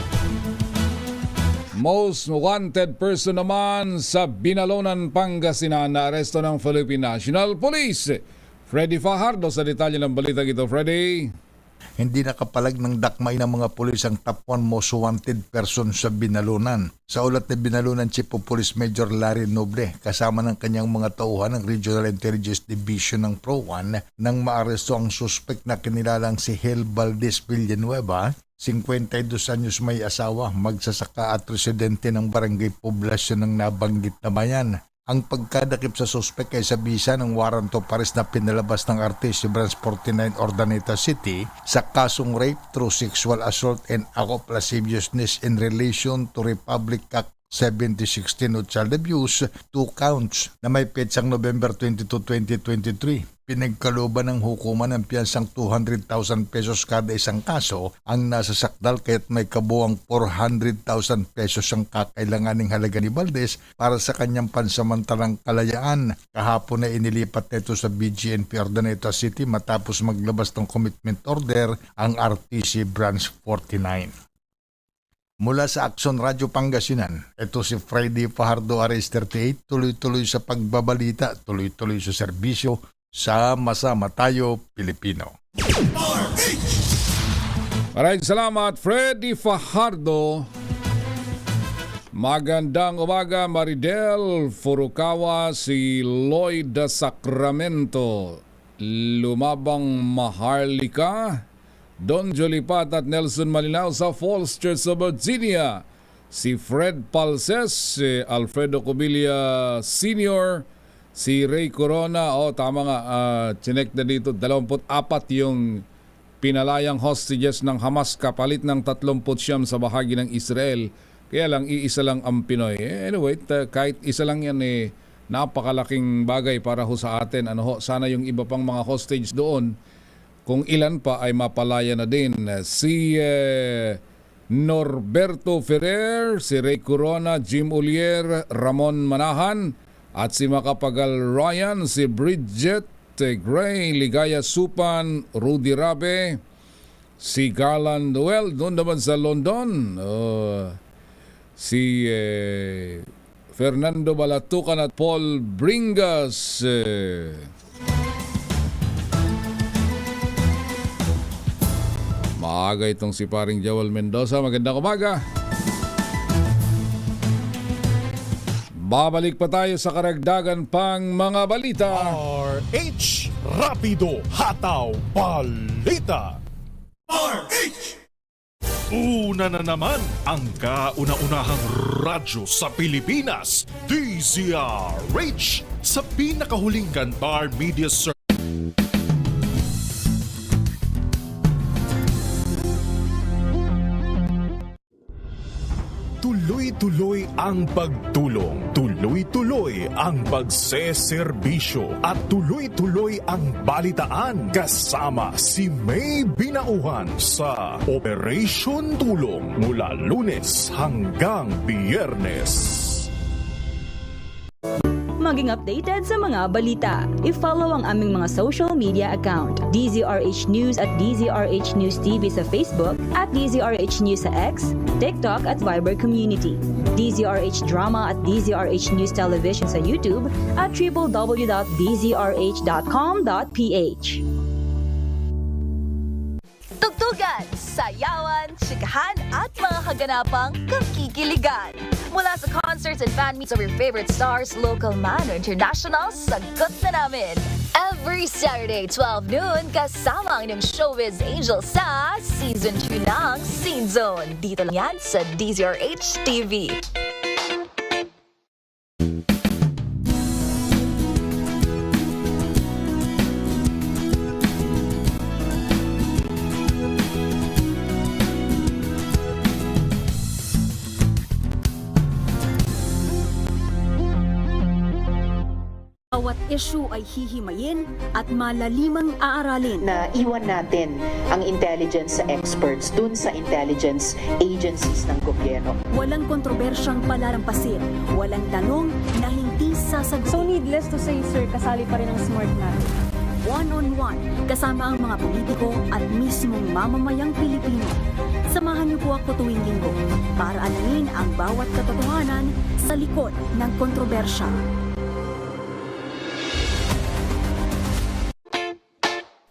S5: Most wanted person naman sa Binalonan, Pangasinan na aresto ng Philippine National Police. Freddy Fajardo sa detalye ng balita ito. Freddy.
S16: Hindi nakapalag ng dakmay ng mga pulis ang top 1 most wanted person sa Binalunan. Sa ulat ni Binalunan Chief of Police Major Larry Noble, kasama ng kanyang mga tauhan ng Regional Intelligence Division ng Pro-1 nang maaresto ang suspect na kinilalang si Hel Valdez Villanueva, 52 anyos may asawa, magsasaka at residente ng barangay poblasyon ng nabanggit na bayan. Ang pagkadakip sa suspek ay sa bisa ng warrant of arrest na pinalabas ng RTC Branch 49 Ordaneta City sa kasong rape through sexual assault and act of lasciviousness in relation to Republic Act 7016 o child abuse, 2 counts na may petsang November 22, 2023. Pinagkalooban ng hukuman ng piyansang 200,000 pesos kada isang kaso ang nasasakdal kaya't may kabuang 400,000 pesos ang kakailanganing halaga ni Valdez para sa kanyang pansamantalang kalayaan. Kahapon na inilipat nito sa BGNP Ordaneta City matapos maglabas ng commitment order ang RTC Branch 49. Mula sa Action Radio Pangasinan, ito si Freddy Fajardo RS38, tuloy-tuloy sa pagbabalita, tuloy-tuloy sa serbisyo, sama-sama tayo, Pilipino.
S5: Maraming salamat, Freddy Fajardo. Magandang umaga, Maridel Furukawa, si Lloyd Sacramento, Lumabang Maharlika, Don Jolipat at Nelson Malinao sa Falls Church of Virginia, si Fred Palses, si Alfredo Cobilla Sr., si Ray Corona, tama nga, chinek na dito, 24 yung pinalayang hostages ng Hamas kapalit ng 39 sa bahagi ng Israel. Kaya lang, iisa lang ang Pinoy. Anyway, kahit isa lang yan, napakalaking bagay para ho sa atin. Sana yung iba pang mga hostage doon, kung ilan pa ay mapalaya na din. Si Norberto Ferrer, si Ray Corona, Jim Ulier, Ramon Manahan, at si Makapagal Ryan, si Bridget Gray, Ligaya Supan, Rudy Rabe, si Garland Noel, doon naman sa London, si Fernando Balatucan at Paul Bringas. Maaga itong si paring Joel Mendoza. Magandang umaga. Babalik pa tayo sa karagdagan pang mga balita.
S1: RH Rapido Hataw Balita. RH! Una na naman ang kauna-unahang radyo sa Pilipinas, DZRH, sa pinakahuling Kantar Media Service. Tuloy-tuloy ang pagtulong, tuloy-tuloy ang pagseserbisyo, at tuloy-tuloy ang balitaan kasama si May Binauhan sa Operation Tulong mula Lunes hanggang Biyernes.
S4: Maging updated sa mga balita. I-follow ang aming mga social media account. DZRH News at DZRH News TV sa Facebook, at DZRH News sa X, TikTok at Viber Community. DZRH Drama at DZRH News Television sa YouTube at www.dzrh.com.ph.
S17: Tugtugan, sayawan, chikahan at mga kaganapang kakikiligan. Mula sa concerts and fan meets of your favorite stars, local man or international, sagot na namin. Every Saturday, 12 noon, kasama ang inyong showbiz angel sa Season 2 ng Scene Zone. Dito lang yan sa DZRH TV.
S3: Bawat issue ay hihimayin at malalimang aaralin.
S11: Na iwan natin ang intelligence experts dun sa intelligence agencies ng gobyerno.
S3: Walang kontrobersyang palalampasin, walang tanong na hindi sasagot.
S12: So needless to say, sir, kasali pa rin ang smart natin.
S3: One-on-one, kasama ang mga politiko at mismong mamamayang Pilipino. Samahan niyo po ako tuwing linggo para alamin ang bawat katotohanan sa likod ng kontrobersya.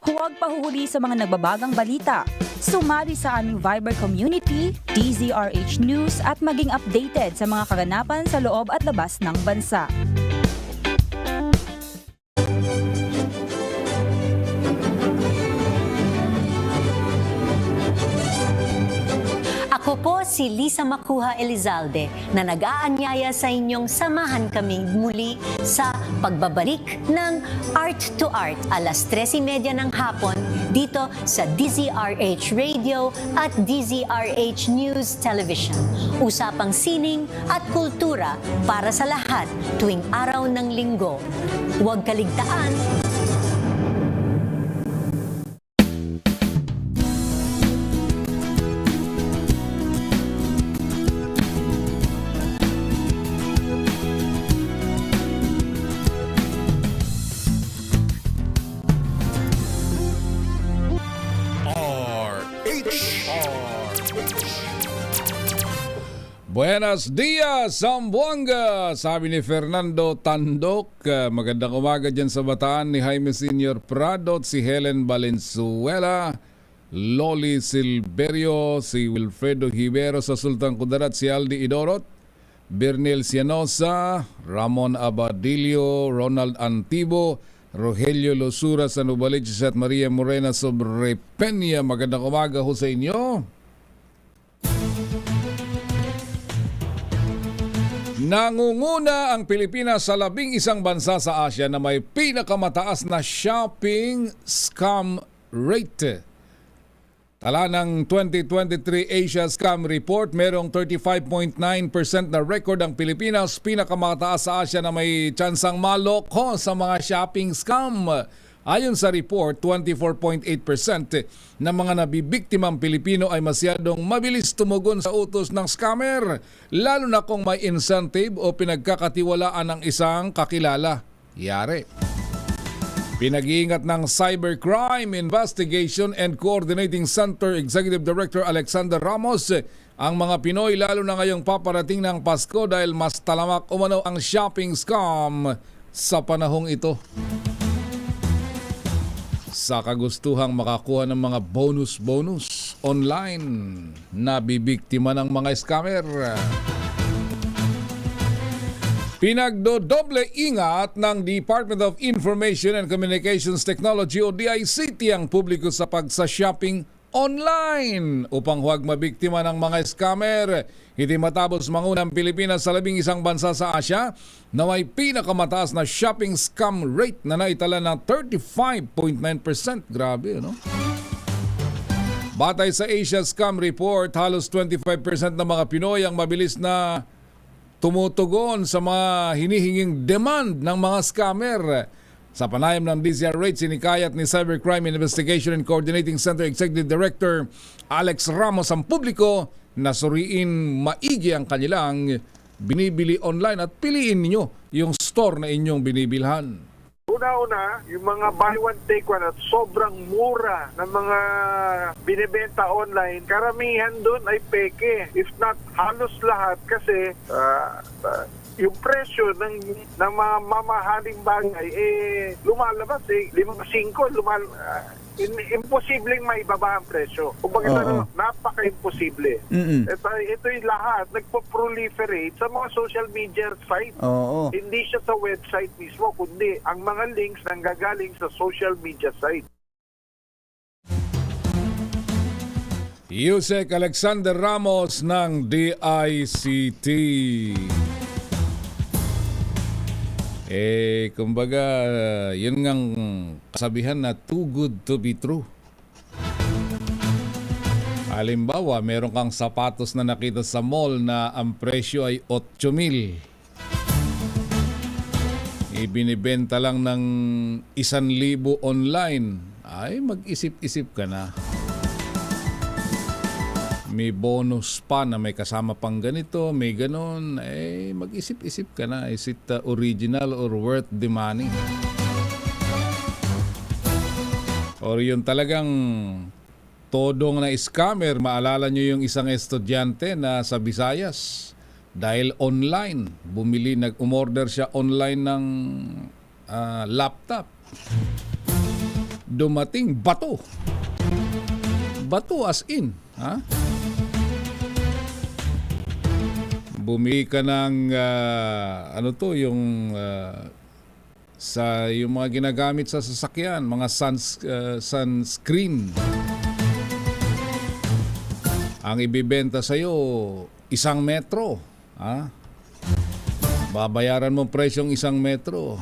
S4: Huwag pahuhuli sa mga nagbabagang balita. Sumali sa aming Viber community, DZRH News, at maging updated sa mga kaganapan sa loob at labas ng bansa.
S13: Ako po si Lisa Macuja Elizalde na nag-aanyaya sa inyong samahan kaming muli sa pagbabalik ng Art to Art alas 13:30 ng hapon dito sa DZRH Radio at DZRH News Television. Usapang sining at kultura para sa lahat tuwing araw ng linggo. Huwag kaligtaan.
S5: Buenos dias, Zamboanga! Sabi ni Fernando Tandok. Magandang umaga dyan sa Bataan ni Jaime Senior Prado at si Helen Valenzuela, Loli Silverio, si Wilfredo Hibero sa Sultan Kudarat, si Aldi Idorot, Bernil Cianosa, Ramon Abadillo, Ronald Antibo, Rogelio Losura sa Nubaliches at Maria Morena Sobre Peña. Magandang umaga ho sa inyo. Nangunguna ang Pilipinas sa 11 bansa sa Asia na may pinakamataas na shopping scam rate. Tala ng 2023 Asia Scam Report, merong 35.9% na record ang Pilipinas, pinakamataas sa Asia na may tsansang maloko sa mga shopping scam. Ayon sa report, 24.8% ng mga nabibiktimang Pilipino ay masyadong mabilis tumugon sa utos ng scammer, lalo na kung may incentive o pinagkakatiwalaan ng isang kakilala. Yari. Pinag-iingat ng Cybercrime Investigation and Coordinating Center Executive Director Alexander Ramos ang mga Pinoy, lalo na ngayong paparating ng Pasko, dahil mas talamak umano ang shopping scam sa panahong ito. Sa kagustuhang makakuha ng mga bonus online, nabibiktima ng mga scammer. Pinagdodoble ingat ng Department of Information and Communications Technology o DICT ang publiko sa pagsa-shopping online upang huwag mabiktima ng mga scammer. Hindi matapos mangunang Pilipinas sa 11 bansa sa Asia na may pinakamataas na shopping scam rate na naitala ng 35.9%. Grabe, no? Batay sa Asia Scam Report, halos 25% ng mga Pinoy ang mabilis na tumutugon sa mga hinihinging demand ng mga scammer. Sa panayam ng DZRH, sinikayat ni Cybercrime Investigation and Coordinating Center Executive Director Alex Ramos ang publiko na suriin maigi ang kanilang binibili online at piliin ninyo yung store na inyong binibilhan.
S18: Una-una, yung mga buy one take one at sobrang mura ng mga binibenta online, karamihan doon ay peke. If not halos lahat kasi yung presyo ng mga mamahaling bagay lumalabas 5-5 imposibleng maibaba ang presyo. Kumbaga napaka-imposible. Ito'y lahat nagpo-proliferate sa mga social media site. Hindi siya sa website mismo, kundi ang mga links nanggagaling sa social media site.
S5: Yusek Alexander Ramos ng DICT. Kumbaga, yun ngang kasabihan na too good to be true. Halimbawa, meron kang sapatos na nakita sa mall na ang presyo ay 8,000. Ibinibenta lang ng 1,000 online. Ay, mag-isip-isip ka na. May bonus pa na may kasama pang ganito, may ganon, mag-isip-isip ka na. Is it original or worth the money? Or yung talagang todong na scammer, maalala nyo yung isang estudyante na sa Visayas, dahil online, umorder siya online ng laptop. Dumating bato. Bato as in, ha? Bumili ka ng sa yung mga ginagamit sa sasakyan, mga sunscreen. Ang ibibenta sa iyo 1 metro, ha? Babayaran mo presyong 1 metro.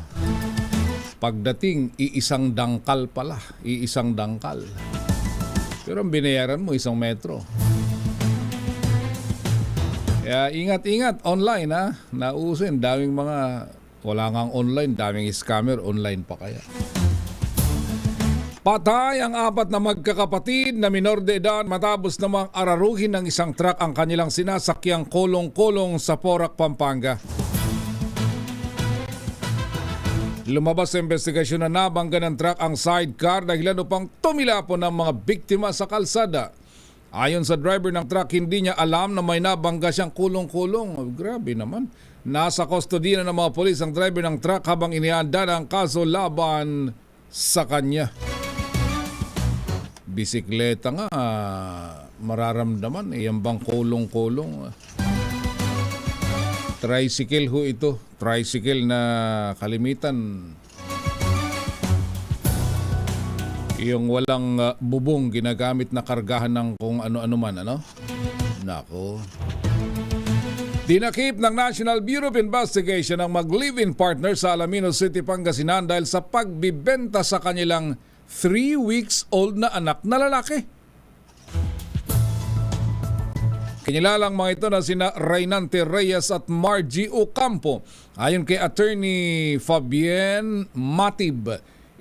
S5: Pagdating, iisang dangkal pala, iisang dangkal. Pero ang binayaran mo 1 metro. Kaya ingat-ingat online, ha. Nausin, daming mga wala ngang online, daming scammer online pa kaya. Patay ang 4 na magkakapatid na minor de edad matapos namang araruhin ng isang truck ang kanilang sinasakyang kolong-kolong sa Porac, Pampanga. Lumabas sa investigasyon na nabangga ng truck ang sidecar dahilan upang tumilapon ng mga biktima sa kalsada. Ayon sa driver ng truck, hindi niya alam na may nabangga siyang kulong-kulong. Oh, grabe naman. Nasa kustodiya na ng mga polis ang driver ng truck habang inianda ng kaso laban sa kanya. Bisikleta nga, mararamdaman. Yan bang kulong-kulong? Tricycle ho ito. Tricycle na kalimitan. Yung walang bubong, ginagamit na kargahan ng kung ano-ano man, ano? Nako. Dinakip ng National Bureau of Investigation ang mag-live-in partner sa Alaminos City, Pangasinan dahil sa pagbibenta sa kanilang 3 weeks old na anak na lalaki. Kinilalang mga ito na sina Reynante Reyes at Margie Ocampo. Ayon kay Attorney Fabienne Matib,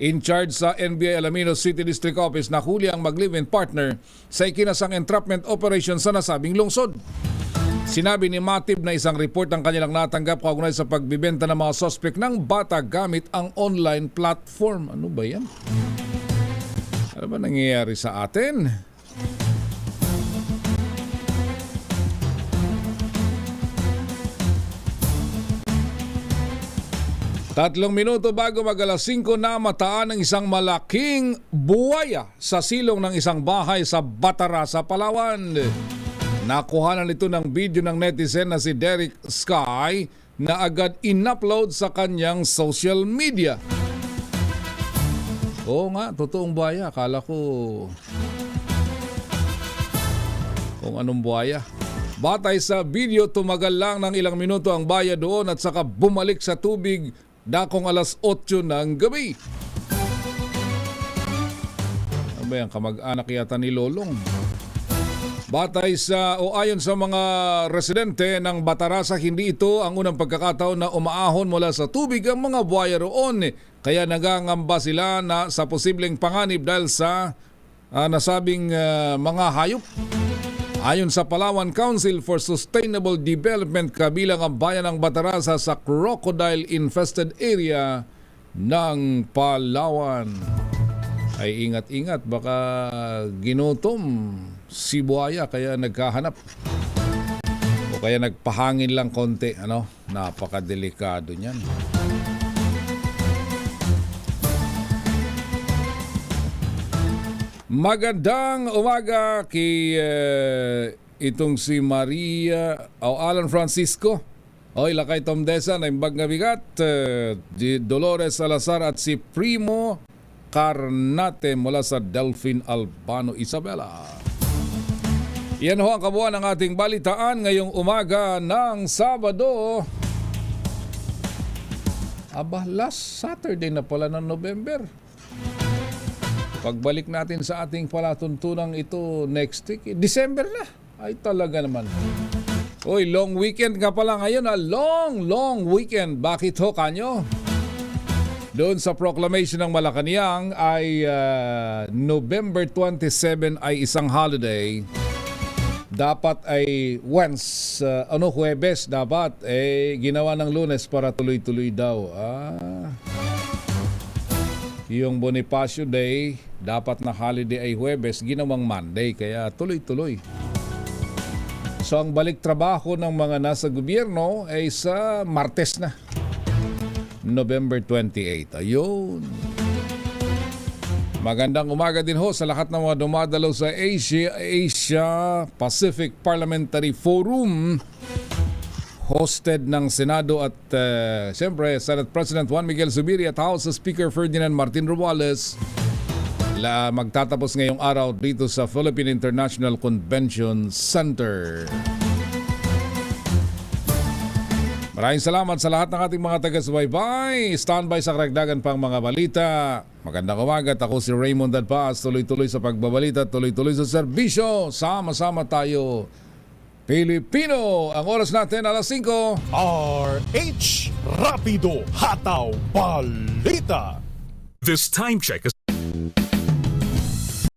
S5: in charge sa NBI Alaminos City District Office, na huli ang mag-live-in partner sa ikinasang entrapment operation sa nasabing lungsod. Sinabi ni Matib na isang report ang kanilang natanggap kaugnay sa pagbibenta ng mga suspect ng bata gamit ang online platform. Ano ba yan? Ano ba nangyayari sa atin? Tatlong minuto bago mag-alas 5 na mataan ng isang malaking buwaya sa silong ng isang bahay sa Batara sa Palawan. Nakuhanan ito ng video ng netizen na si Derek Sky na agad in-upload sa kanyang social media. Oo nga, totoong buwaya. Akala ko kung anong buwaya. Batay sa video, tumagal lang ng ilang minuto ang baya doon at saka bumalik sa tubig dakong alas 8 ng gabi. ba yan? Kamag-anak yata ni Lolong. Batay sa o ayon sa mga residente ng Batarasa, hindi ito ang unang pagkakataon na umaahon mula sa tubig ang mga buhaya roon. Kaya nagangamba sila na sa posibleng panganib dahil sa nasabing mga hayop. Ayon sa Palawan Council for Sustainable Development, kabilang ang bayan ng Batarasa sa crocodile-infested area ng Palawan. Ay ingat-ingat, baka ginutom si buhaya kaya nagkahanap. O kaya nagpahangin lang konti, napakadelikado niyan. Magandang umaga kay itong si Maria o Alan Francisco. Oy, lakay Tom Desa na imbag nga bigat. Dolores Salazar at si Primo Carnate mula sa Delphine Albano, Isabela. Yan ho ang kabuuan ng ating balitaan ngayong umaga ng Sabado. Last Saturday na pala ng November. Pagbalik natin sa ating palatuntunang ito next week, December na. Ay talaga naman. Uy, long weekend nga pala ngayon. Long weekend. Bakit ho kanyo? Doon sa proclamation ng Malacanang ay November 27 ay isang holiday. Dapat ay Huwebes dapat ginawa ng Lunes para tuloy-tuloy daw. Yung Bonifacio Day, dapat na holiday ay Huwebes, ginawang Monday, kaya tuloy-tuloy. So ang balik trabaho ng mga nasa gobyerno ay sa Martes na, November 28. Ayun. Magandang umaga din ho sa lahat ng mga dumadalaw sa Asia Pacific Parliamentary Forum, hosted ng Senado at siyempre Senate President Juan Miguel Zubiri at House Speaker Ferdinand Martin Romualdez. Magtatapos ngayong araw dito sa Philippine International Convention Center. Maraming salamat sa lahat ng ating mga taga-subaybay. Standby sa karagdagan pang mga balita. Magandang umaga. Ako si Raymond Dadpaz. Tuloy-tuloy sa pagbabalita, tuloy-tuloy sa serbisyo. Sama-sama tayo. Pilipino, ang oras natin alas 5.
S1: RH Rapido Hataw Balita.
S19: This time check is